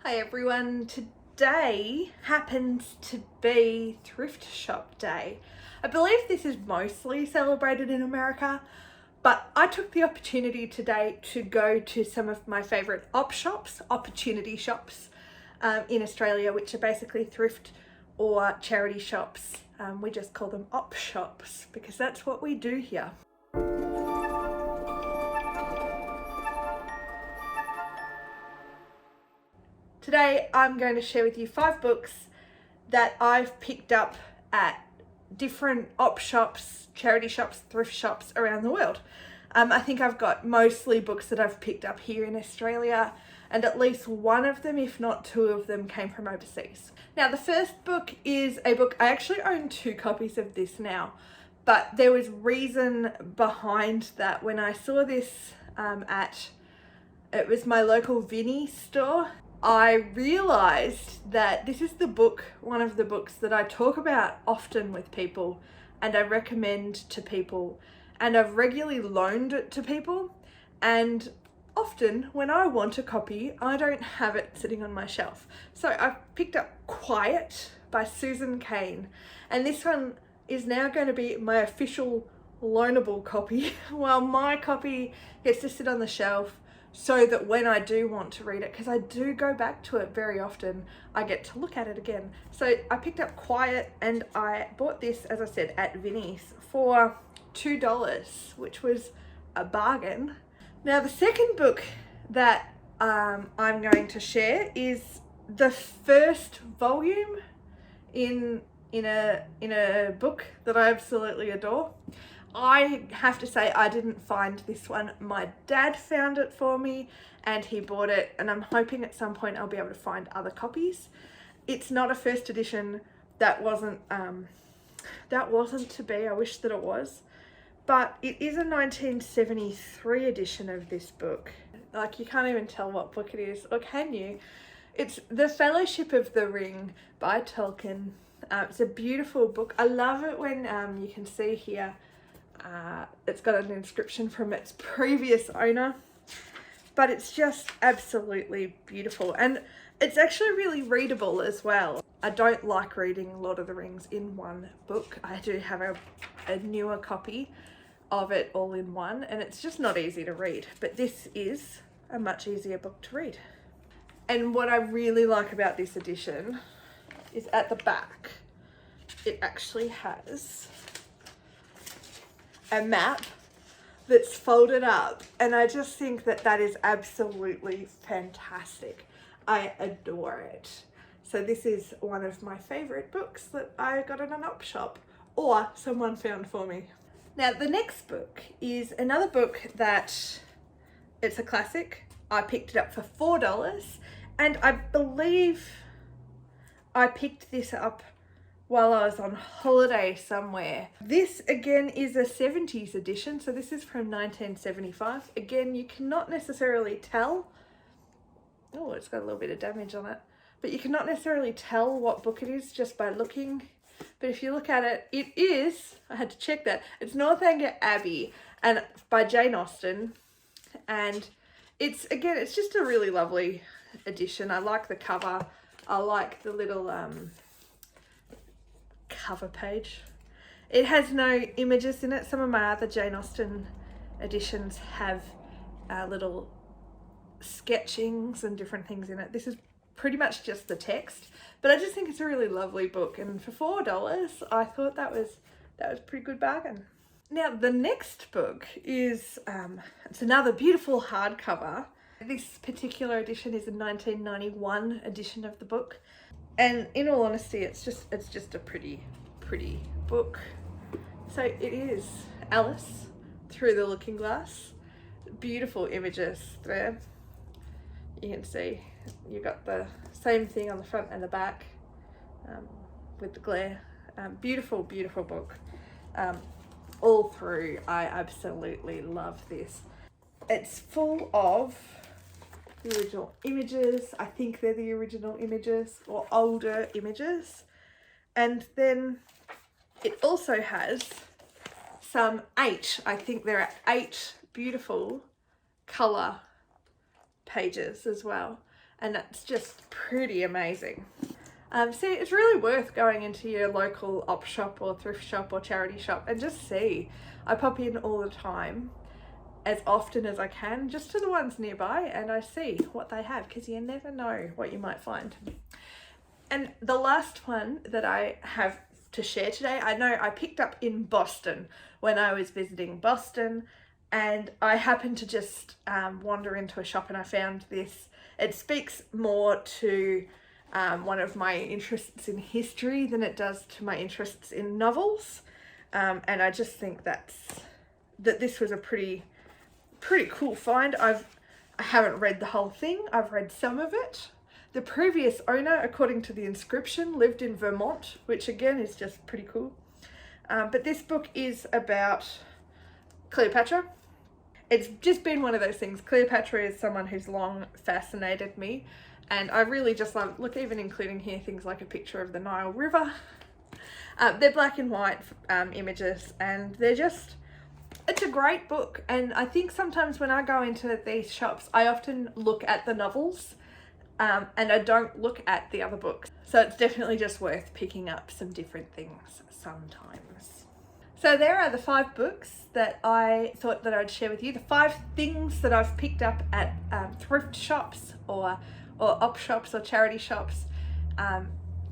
Hi everyone, today happens to be Thrift Shop Day. I believe this is mostly celebrated in America, but I took the opportunity today to go to some of my favourite opportunity shops in Australia, which are basically thrift or charity shops. We just call them op shops because that's what we do here. Today I'm going to share with you 5 books that I've picked up at different op shops, charity shops, thrift shops around the world. I think I've got mostly books that I've picked up here in Australia, and at least one of them, if not 2 of them, came from overseas. Now the first book is a book, I actually own 2 copies of this now, but there was reason behind that. When I saw this it was my local Vinnie store, I realised that this is one of the books that I talk about often with people and I recommend to people, and I've regularly loaned it to people, and often when I want a copy I don't have it sitting on my shelf. So I've picked up Quiet by Susan Cain, and this one is now going to be my official loanable copy while my copy gets to sit on the shelf, so that when I do want to read it, because I do go back to it very often, I get to look at it again. So I picked up Quiet, and I bought this, as I said, at Vinnie's for $2, which was a bargain. Now the second book that I'm going to share is the first volume in a book that I absolutely adore. I have to say I didn't find this one. My dad found it for me and he bought it, and I'm hoping at some point I'll be able to find other copies. It's not a first edition. That wasn't to be. I wish that it was. But it is a 1973 edition of this book. Like, you can't even tell what book it is, or can you? It's The Fellowship of the Ring by Tolkien. It's a beautiful book. I love it when you can see here it's got an inscription from its previous owner, but it's just absolutely beautiful, and it's actually really readable as well. I don't like reading Lord of the Rings in one book. I do have a newer copy of it all in one, and it's just not easy to read, but this is a much easier book to read. And what I really like about this edition is at the back it actually has a map that's folded up, and I just think that that is absolutely fantastic. I adore it. So this is one of my favorite books that I got in an op shop, or someone found for me. Now the next book is another book that, it's a classic. I picked it up for $4, and I believe I picked this up while I was on holiday somewhere. This again is a 70s edition, so this is from 1975. Again, you cannot necessarily tell. Oh, it's got a little bit of damage on it, but you cannot necessarily tell what book it is just by looking. But if you look at it, it is, I had to check that, it's Northanger Abbey, and by Jane Austen, and it's just a really lovely edition. I like the cover. I like the little cover page. It has no images in it. Some of my other Jane Austen editions have little sketchings and different things in it. This is pretty much just the text, but I just think it's a really lovely book, and for $4 I thought that was a pretty good bargain. Now the next book is it's another beautiful hardcover. This particular edition is a 1991 edition of the book, and in all honesty it's just a pretty book. So it is Alice Through the Looking Glass. Beautiful images there. You can see you got the same thing on the front and the back with the glare. Beautiful book. All through, I absolutely love this. It's full of the original images. I think they're the original images or older images. And then it also has some 8, I think there are 8 beautiful colour pages as well. and that's just pretty amazing. See, it's really worth going into your local op shop or thrift shop or charity shop and just see. I pop in all the time, as often as I can, just to the ones nearby, and I see what they have, because you never know what you might find. And the last one that I have to share today, I know I picked up in Boston when I was visiting Boston, and I happened to just wander into a shop and I found this. It speaks more to one of my interests in history than it does to my interests in novels, and I just think that this was a pretty cool find. I haven't read the whole thing. I've read some of it. The previous owner, according to the inscription, lived in Vermont, which again is just pretty cool. But this book is about Cleopatra. It's just been one of those things. Cleopatra is someone who's long fascinated me, and I really just love, look, even including here things like a picture of the Nile River. They're black and white images, and they're just, it's a great book. And I think sometimes when I go into these shops, I often look at the novels, and I don't look at the other books. So it's definitely just worth picking up some different things sometimes. So there are the 5 books that I thought that I'd share with you. The 5 things that I've picked up at thrift shops or op shops or charity shops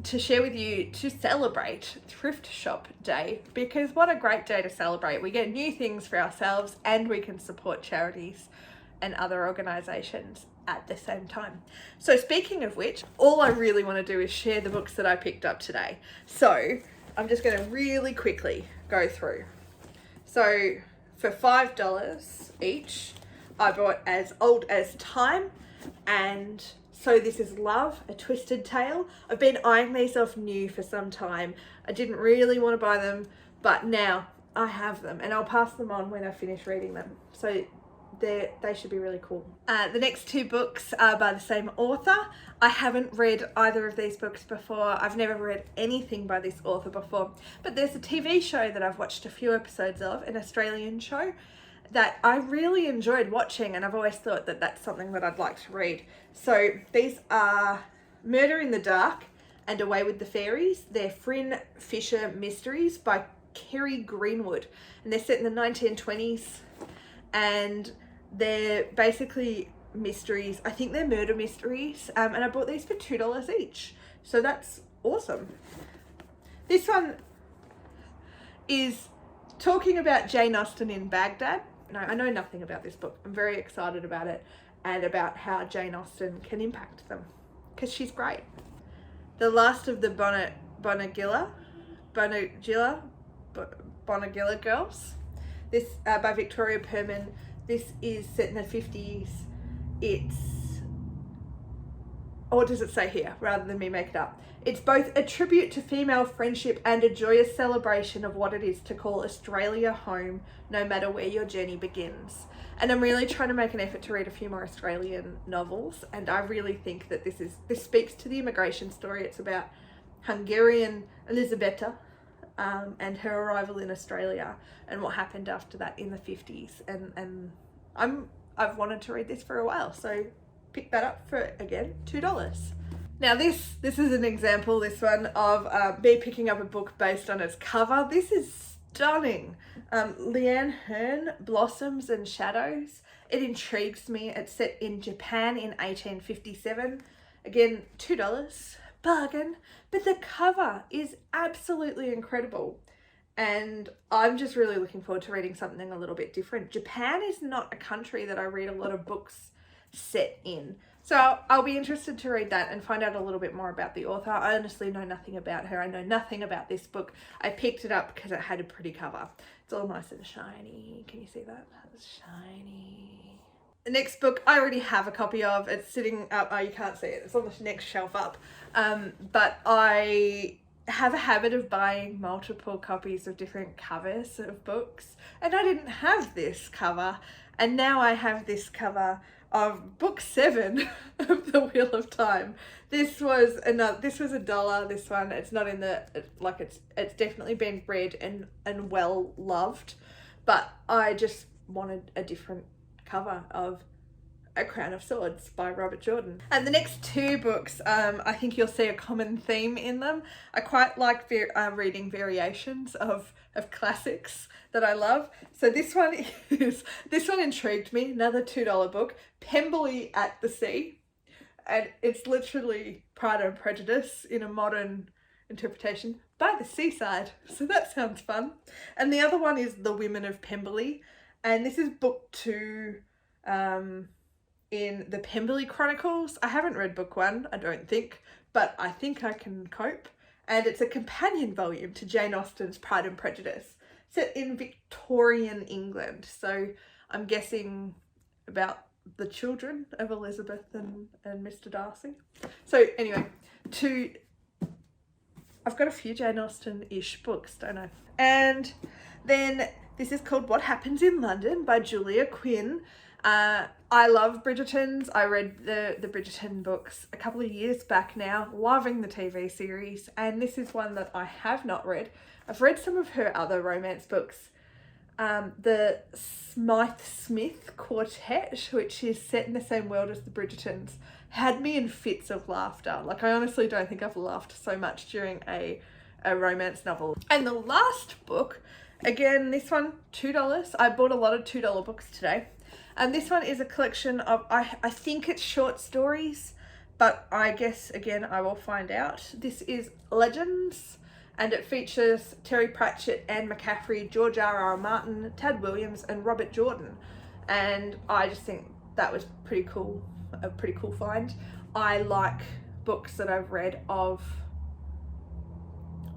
to share with you to celebrate Thrift Shop Day, because what a great day to celebrate. We get new things for ourselves and we can support charities and other organisations at the same time. So speaking of which, all I really want to do is share the books that I picked up today. So I'm just going to really quickly go through. So for $5 each, I bought As Old as Time and So This Is Love, A Twisted Tale. I've been eyeing these off new for some time. I didn't really want to buy them, but now I have them and I'll pass them on when I finish reading them. So they should be really cool. The next 2 books are by the same author. I haven't read either of these books before. I've never read anything by this author before, but there's a TV show that I've watched a few episodes of, an Australian show, that I really enjoyed watching, and I've always thought that that's something that I'd like to read. So these are Murder in the Dark and Away with the Fairies. They're Fryn Fisher mysteries by Kerry Greenwood, and they're set in the 1920s, and they're basically mysteries. I think they're murder mysteries, and I bought these for $2 each, so that's awesome. This one is talking about Jane Austen in Baghdad. No, I know nothing about this book. I'm very excited about it and about how Jane Austen can impact them, because she's great. The Last of the Bonagilla Girls. This by Victoria Perman. This is set in the 50s. It's, or what does it say here, rather than me make it up? It's both a tribute to female friendship and a joyous celebration of what it is to call Australia home, no matter where your journey begins. And I'm really trying to make an effort to read a few more Australian novels, and I really think that this speaks to the immigration story. It's about Hungarian Elisabetta and her arrival in Australia and what happened after that in the 50s. And I've wanted to read this for a while, so pick that up for, again, $2. Now this is an example, this one, of me picking up a book based on its cover. This is stunning. Leanne Hearn, Blossoms and Shadows. It intrigues me. It's set in Japan in 1857. Again, $2. Bargain. But the cover is absolutely incredible. And I'm just really looking forward to reading something a little bit different. Japan is not a country that I read a lot of books set in. So I'll be interested to read that and find out a little bit more about the author. I honestly know nothing about her. I know nothing about this book. I picked it up because it had a pretty cover. It's all nice and shiny. Can you see that? It's shiny. The next book I already have a copy of. It's sitting up. Oh, you can't see it. It's on the next shelf up. But I have a habit of buying multiple copies of different covers of books. And I didn't have this cover. And now I have this cover of book 7 of The Wheel of Time. This was $1. This one, it's not in the, like, it's definitely been read and well loved, but I just wanted a different cover of A Crown of Swords by Robert Jordan. And the next two books, I think you'll see a common theme in them. I quite like reading variations of classics that I love. So this one intrigued me, another $2 book, Pemberley at the Sea. And it's literally Pride and Prejudice in a modern interpretation by the seaside. So that sounds fun. And the other one is The Women of Pemberley. And this is book 2 in the Pemberley Chronicles. I haven't read book 1, I don't think, but I think I can cope. And it's a companion volume to Jane Austen's Pride and Prejudice, set in Victorian England. So I'm guessing about the children of Elizabeth and Mr. Darcy. So anyway, I've got a few Jane Austen-ish books, don't I? And then this is called What Happens in London by Julia Quinn. I love Bridgertons. I read the Bridgerton books a couple of years back now, loving the TV series, and this is one that I have not read. I've read some of her other romance books. The Smythe Smith Quartet, which is set in the same world as the Bridgertons, had me in fits of laughter. Like, I honestly don't think I've laughed so much during a romance novel. And the last book, again, this one, $2. I bought a lot of $2 books today. And this one is a collection of, I think it's short stories, but I guess, again, I will find out. This is Legends, and it features Terry Pratchett, Anne McCaffrey, George R.R. Martin, Tad Williams, and Robert Jordan. And I just think that was pretty cool, a pretty cool find. I like books that I've read of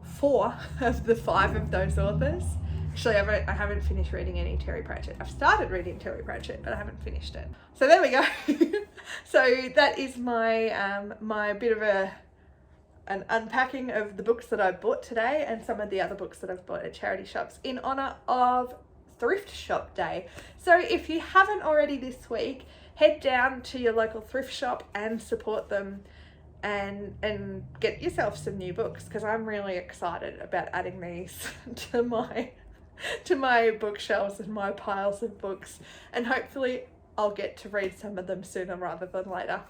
4 of the 5 of those authors. Actually, I haven't finished reading any Terry Pratchett. I've started reading Terry Pratchett, but I haven't finished it. So there we go. So that is my my bit of an unpacking of the books that I bought today and some of the other books that I've bought at charity shops in honour of Thrift Shop Day. So if you haven't already this week, head down to your local thrift shop and support them and get yourself some new books, because I'm really excited about adding these to my bookshelves and my piles of books, and hopefully I'll get to read some of them sooner rather than later.